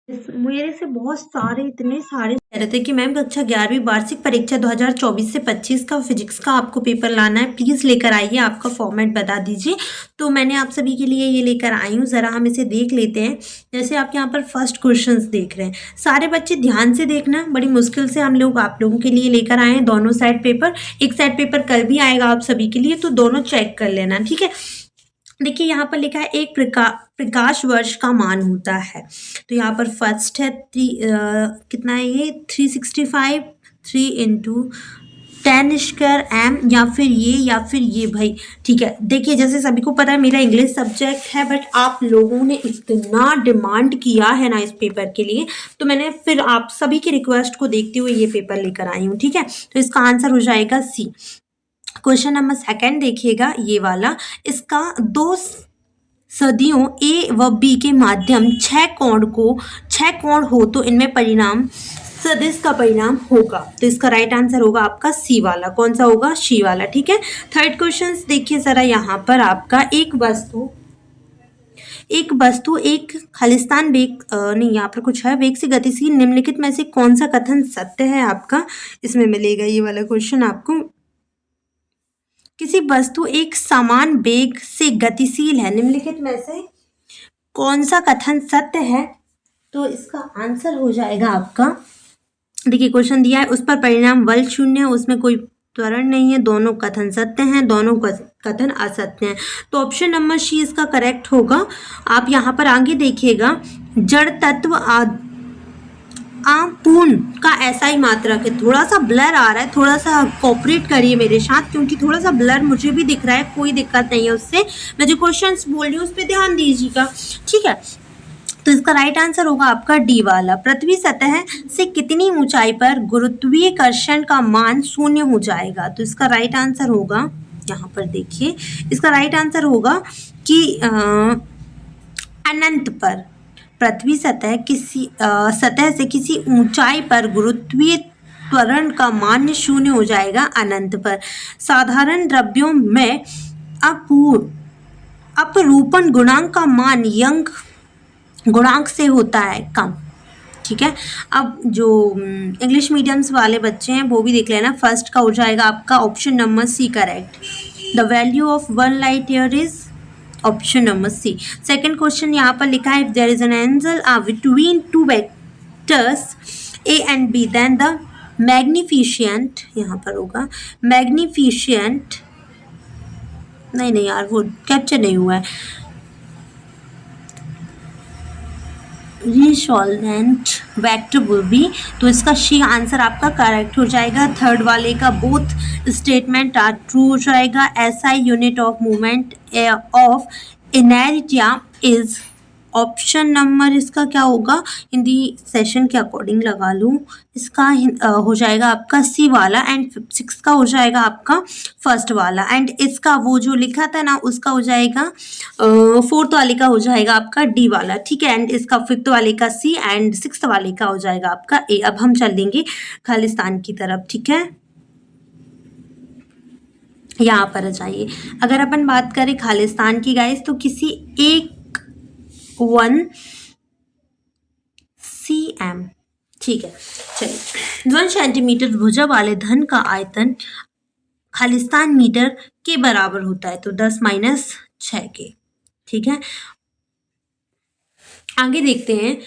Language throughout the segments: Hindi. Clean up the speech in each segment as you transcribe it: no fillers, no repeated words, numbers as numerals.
मेरे से बहुत सारे इतने सारे कह रहे थे कि मैम कक्षा 11वीं वार्षिक परीक्षा 2024 से 25 का फिजिक्स का आपको पेपर लाना है, प्लीज़ लेकर आइए, आपका फॉर्मेट बता दीजिए। तो मैंने आप सभी के लिए ये लेकर आई हूँ, ज़रा हम इसे देख लेते हैं। जैसे आप यहाँ पर फर्स्ट क्वेश्चंस देख रहे हैं, सारे बच्चे ध्यान से देखना, बड़ी मुश्किल से हम लोग आप लोगों के लिए लेकर आए हैं दोनों साइड पेपर। एक साइड पेपर कल भी आएगा आप सभी के लिए, तो दोनों चेक कर लेना, ठीक है। देखिए यहाँ पर लिखा है एक प्रकाश वर्ष का मान होता है। तो यहाँ पर फर्स्ट है कितना है ये 365 3 इंटू 10^m या फिर ये भाई, ठीक है। देखिए जैसे सभी को पता है मेरा इंग्लिश सब्जेक्ट है, बट आप लोगों ने इतना डिमांड किया है ना इस पेपर के लिए, तो मैंने फिर आप सभी की रिक्वेस्ट को देखते हुए ये पेपर लेकर आई हूँ, ठीक है। तो इसका आंसर हो जाएगा सी। क्वेश्चन नंबर सेकंड देखिएगा ये वाला, इसका दो सदियों ए व बी के माध्यम छह कोण हो तो इनमें परिणाम सदिश का परिणाम होगा। तो इसका राइट आंसर होगा आपका सी वाला। कौन सा होगा? सी वाला, ठीक है। थर्ड क्वेश्चन देखिए जरा, यहाँ पर आपका एक वस्तु एक खालिस्तान वेग नहीं, यहाँ पर कुछ है, वेग से गतिशील निम्नलिखित में से कौन सा कथन सत्य है आपका, इसमें मिलेगा ये वाला क्वेश्चन आपको। किसी वस्तु एक समान वेग से गतिशील है, निम्नलिखित में से कौन सा कथन सत्य है? तो इसका आंसर हो जाएगा आपका, देखिए क्वेश्चन दिया है, उस पर परिणाम बल शून्य है, उसमें कोई त्वरण नहीं है, दोनों कथन सत्य हैं, दोनों कथन असत्य हैं। तो ऑप्शन नंबर सी इसका करेक्ट होगा। आप यहाँ पर आगे देखिएगा, जड़ तत्व पूर्ण का ऐसा ही मात्रक है। थोड़ा सा ब्लर आ रहा है, थोड़ा सा कोऑपरेट करिए मेरे साथ, क्योंकि थोड़ा सा ब्लर मुझे भी दिख रहा है, कोई दिक्कत नहीं है उससे। मैं जो क्वेश्चंस बोल रही हूँ उस पर ध्यान दीजिएगा, ठीक है। तो इसका राइट आंसर होगा आपका डी वाला। पृथ्वी सतह से कितनी ऊंचाई पर गुरुत्वाकर्षण का मान शून्य हो जाएगा? तो इसका राइट आंसर होगा, यहाँ पर देखिए, इसका राइट आंसर होगा कि अनंत पर। पृथ्वी सतह से किसी ऊंचाई पर गुरुत्वीय त्वरण का मान शून्य हो जाएगा अनंत पर। साधारण द्रव्यों में अपरूपण गुणांक का मान यंग गुणांक से होता है कम, ठीक है। अब जो इंग्लिश मीडियम्स वाले बच्चे हैं वो भी देख लेना, फर्स्ट का हो जाएगा आपका option number C correct. The value of 1 light year is option number C. Second question यहाँ पर लिखा है, if there is an angle between two vectors A and B then the magnificent, यहाँ पर होगा मैग्निफिशिएंट, नहीं यार वो कैप्चर नहीं हुआ है, रिसोल्वेंट वेक्टर विल बी। तो इसका शी आंसर आपका करेक्ट हो जाएगा। थर्ड वाले का बोथ स्टेटमेंट आर ट्रू हो जाएगा। SI unit of movement of inertia is, option number इसका क्या होगा, हिंदी सेशन के अकॉर्डिंग लगा लूँ, इसका हो जाएगा आपका सी वाला, एंड 6 का हो जाएगा आपका फर्स्ट वाला, एंड इसका वो जो लिखा था ना उसका हो जाएगा फोर्थ वाले का हो जाएगा आपका डी वाला, ठीक है। एंड इसका फिफ्थ वाले का सी एंड सिक्स्थ वाले का हो जाएगा आपका ए। अब हम चल देंगे खालिस्तान की तरफ, ठीक है। यहाँ पर आ जाइए, अगर अपन बात करें खालिस्तान की गाइस, तो किसी एक 1 cm, ठीक है। चलिए, 1 सेंटीमीटर भुजा वाले धन का आयतन खालिस्तान मीटर के बराबर होता है, तो 10-6 के, ठीक है। आगे देखते हैं,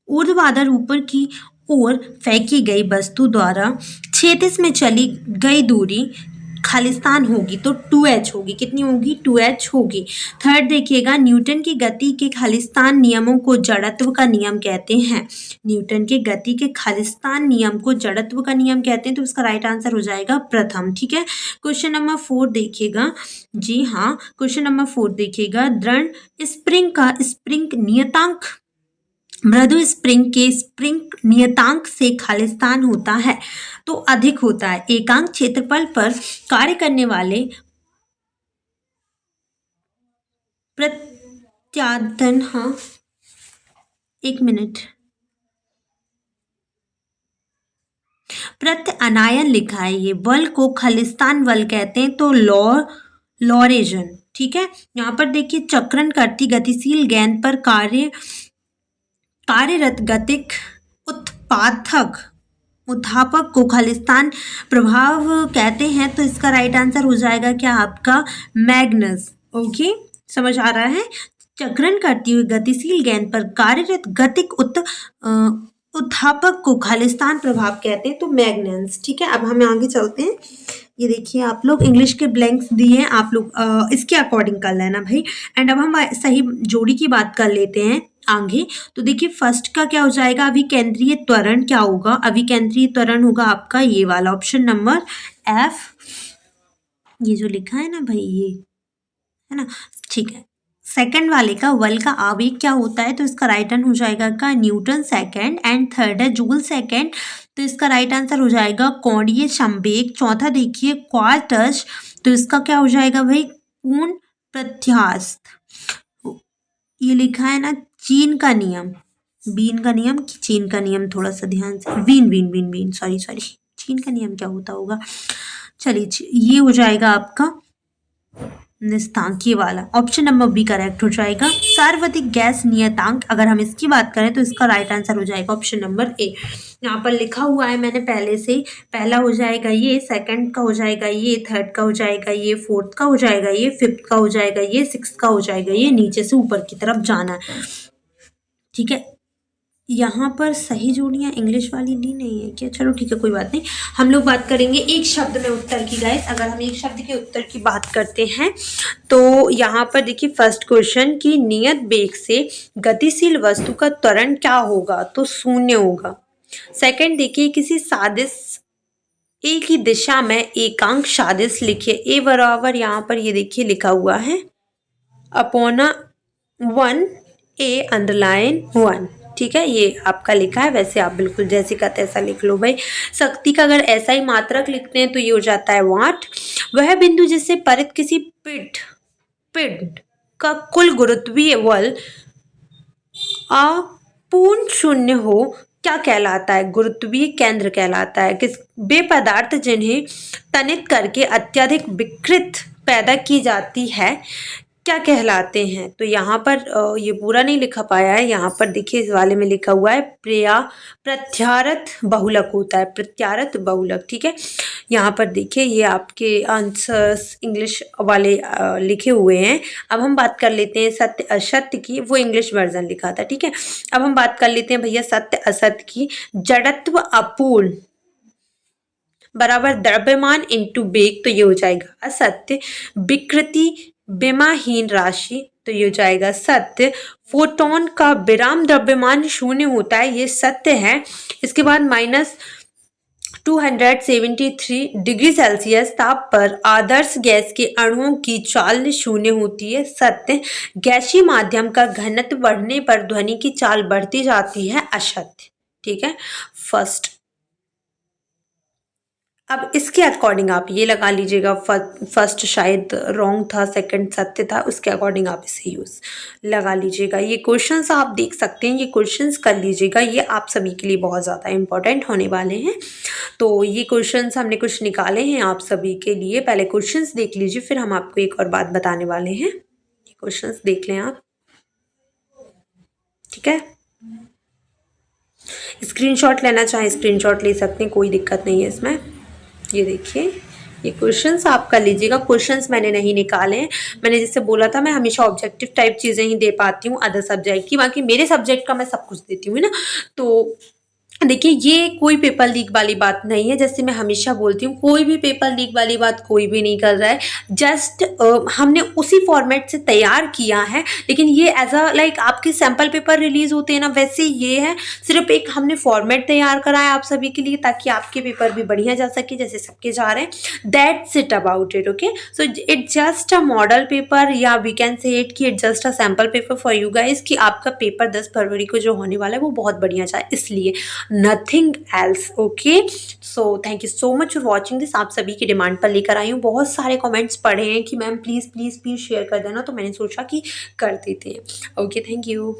ऊर्ध्वाधर ऊपर की ओर फेंकी गई वस्तु द्वारा क्षैतिज में चली गई दूरी खालिस्तान होगी तो 2h होगी। कितनी होगी? 2h होगी। थर्ड देखिएगा, न्यूटन की गति के खालिस्तान नियमों को जड़त्व का नियम कहते हैं। न्यूटन के गति के खालिस्तान नियम को जड़त्व का नियम कहते हैं, तो इसका राइट आंसर हो जाएगा प्रथम, ठीक है। क्वेश्चन नंबर 4 देखिएगा, जी हाँ, क्वेश्चन नंबर 4 देखिएगा, दृढ़ स्प्रिंग का स्प्रिंग नियतांक मृदु स्प्रिंग के स्प्रिंग नियतांक से खालिस्तान होता है तो अधिक होता है। एकांक क्षेत्रफल पर कार्य करने वाले प्रत्यादन, हाँ एक मिनट, प्रत्यानयन लिखा है, ये बल को खालिस्तान बल कहते हैं, तो लॉरेजन, ठीक है। यहाँ पर देखिए, चक्रण करती गतिशील गेंद पर कार्य कार्यरत गतिक उत्पादक उत्थापक को खालिस्तान प्रभाव कहते हैं, तो इसका राइट आंसर हो जाएगा क्या आपका मैग्नस। ओके, समझ आ रहा है। चक्रण करती हुई गतिशील गेंद पर कार्यरत गतिक उत्थापक को खालिस्तान प्रभाव कहते हैं, तो मैग्नेंस। ठीक है, अब हम आगे चलते हैं। ये देखिए आप लोग इंग्लिश के ब्लैंक्स दिए हैं, आप लोग इसके अकॉर्डिंग कर लेना भाई। एंड अब हम सही जोड़ी की बात कर लेते हैं आगे। तो देखिए फर्स्ट का क्या हो जाएगा, अभिकेंद्रीय त्वरण क्या होगा, अभिकेंद्रीय त्वरण होगा आपका ये वाला ऑप्शन नंबर एफ, ये जो लिखा है ना भाई ये है ना, ठीक है। सेकंड वाले का वल का आवेग क्या होता है, तो इसका राइट आंसर हो जाएगा का न्यूटन सेकंड। एंड थर्ड है जूल सेकंड, तो इसका राइट आंसर हो जाएगा कोणीय संवेग। चौथा देखिए क्वार्टज, तो इसका क्या हो जाएगा भाई पूर्ण प्रत्यास्थ। ये लिखा है ना चीन का नियम, बीन का नियम कि चीन का नियम, थोड़ा सा ध्यान से, वीन वीन वीन वीन सॉरी चीन का नियम क्या होता होगा, चलिए ये हो जाएगा आपका निस्तांकीय वाला, ऑप्शन नंबर बी करेक्ट हो जाएगा। सार्वत्रिक गैस नियतांक, अगर हम इसकी बात करें तो इसका राइट आंसर हो जाएगा ऑप्शन नंबर ए। यहाँ पर लिखा हुआ है मैंने पहले से, पहला हो जाएगा ये, सेकंड का हो जाएगा ये, थर्ड का हो जाएगा ये, फोर्थ का हो जाएगा ये, फिफ्थ का हो जाएगा ये, सिक्स्थ का हो जाएगा ये, नीचे से ऊपर की तरफ जाना है। ठीक है, यहाँ पर सही जोड़ियाँ इंग्लिश वाली ली नहीं है क्या, चलो ठीक है कोई बात नहीं। हम लोग बात करेंगे एक शब्द में उत्तर की गाइस। अगर हम एक शब्द के उत्तर की बात करते हैं तो यहाँ पर देखिए फर्स्ट क्वेश्चन की नियत वेग से गतिशील वस्तु का त्वरण क्या होगा, तो 0 होगा। सेकंड देखिए किसी सादिश एक ही दिशा में एकांक सादिश लिखिए, ए बराबर यहाँ पर ये देखिए लिखा हुआ है अपॉन 1 ए अंडरलाइन 1। ठीक है, ये आपका लिखा है, वैसे आप बिल्कुल जैसे का तैसा लिख लो भाई। शक्ति का अगर ऐसा ही मात्रक लिखते हैं तो ये हो जाता है वाट। वह बिंदु जिससे परित किसी पिंड का कुल गुरुत्वीय बल अपूर्ण शून्य हो क्या कहलाता है, गुरुत्वीय केंद्र कहलाता है। किस वे पदार्थ जिन्हें तनित करके अत्यधिक विकृत पैदा की जाती है क्या कहलाते हैं, तो यहाँ पर ये पूरा नहीं लिखा पाया है, यहाँ पर देखिए इस वाले में लिखा हुआ है प्रत्यारत बहुलक होता है, प्रत्यारत बहुलक। ठीक है, यहाँ पर देखिए ये आपके आंसर्स इंग्लिश वाले लिखे हुए हैं। अब हम बात कर लेते हैं सत्य असत्य की, वो इंग्लिश वर्जन लिखा था। ठीक है, अब हम बात कर लेते हैं भैया सत्य असत्य की। जड़त्व अपूर्ण बराबर द्रव्यमान इंटू वेग, तो ये हो जाएगा असत्य। विकृति विमाहीन राशि, तो ये हो जाएगा सत्य। फोटोन का विराम द्रव्यमान 0 होता है, ये सत्य है। इसके बाद -273 डिग्री सेल्सियस ताप पर आदर्श गैस के अणुओं की चाल 0 होती है, सत्य। गैसीय माध्यम का घनत्व बढ़ने पर ध्वनि की चाल बढ़ती जाती है, असत्य। ठीक है, फर्स्ट। अब इसके अकॉर्डिंग आप ये लगा लीजिएगा, फर्स्ट शायद रॉन्ग था, सेकंड सत्य था, उसके अकॉर्डिंग आप इसे यूज लगा लीजिएगा। ये क्वेश्चंस आप देख सकते हैं, ये क्वेश्चंस कर लीजिएगा, ये आप सभी के लिए बहुत ज़्यादा इंपॉर्टेंट होने वाले हैं। तो ये क्वेश्चंस हमने कुछ निकाले हैं आप सभी के लिए, पहले क्वेश्चंस देख लीजिए, फिर हम आपको एक और बात बताने वाले हैं। ये क्वेश्चंस देख लें आप, ठीक है। स्क्रीनशॉट लेना चाहें स्क्रीनशॉट ले सकते हैं, कोई दिक्कत नहीं है इसमें। ये देखिए ये क्वेश्चंस आप कर लीजिएगा। क्वेश्चंस मैंने नहीं निकाले हैं, मैंने जैसे बोला था मैं हमेशा ऑब्जेक्टिव टाइप चीज़ें ही दे पाती हूँ अदर सब्जेक्ट की, बाकी मेरे सब्जेक्ट का मैं सब कुछ देती हूँ ना। तो देखिए ये कोई पेपर लीक वाली बात नहीं है, जैसे मैं हमेशा बोलती हूँ कोई भी पेपर लीक वाली बात कोई भी नहीं कर रहा है, जस्ट हमने उसी फॉर्मेट से तैयार किया है। लेकिन ये एज अ लाइक आपके सैम्पल पेपर रिलीज होते हैं ना, वैसे ये है सिर्फ एक हमने फॉर्मेट तैयार करा है आप सभी के लिए, ताकि आपके पेपर भी बढ़िया जा सके जैसे सबके जा रहे हैं। That's it about it, okay. So it just a model paper, या वी कैन से इट कि it just a sample paper for you guys, कि आपका पेपर 10 फरवरी को जो होने वाला है वो बहुत बढ़िया जाए, इसलिए nothing else, okay. So thank you so much for watching this. आप सभी की डिमांड पर लेकर आई हूँ, बहुत सारे कमेंट्स पढ़े हैं कि ma'am please please please share कर देना, तो मैंने सोचा कि कर देते हैं। Okay, thank you.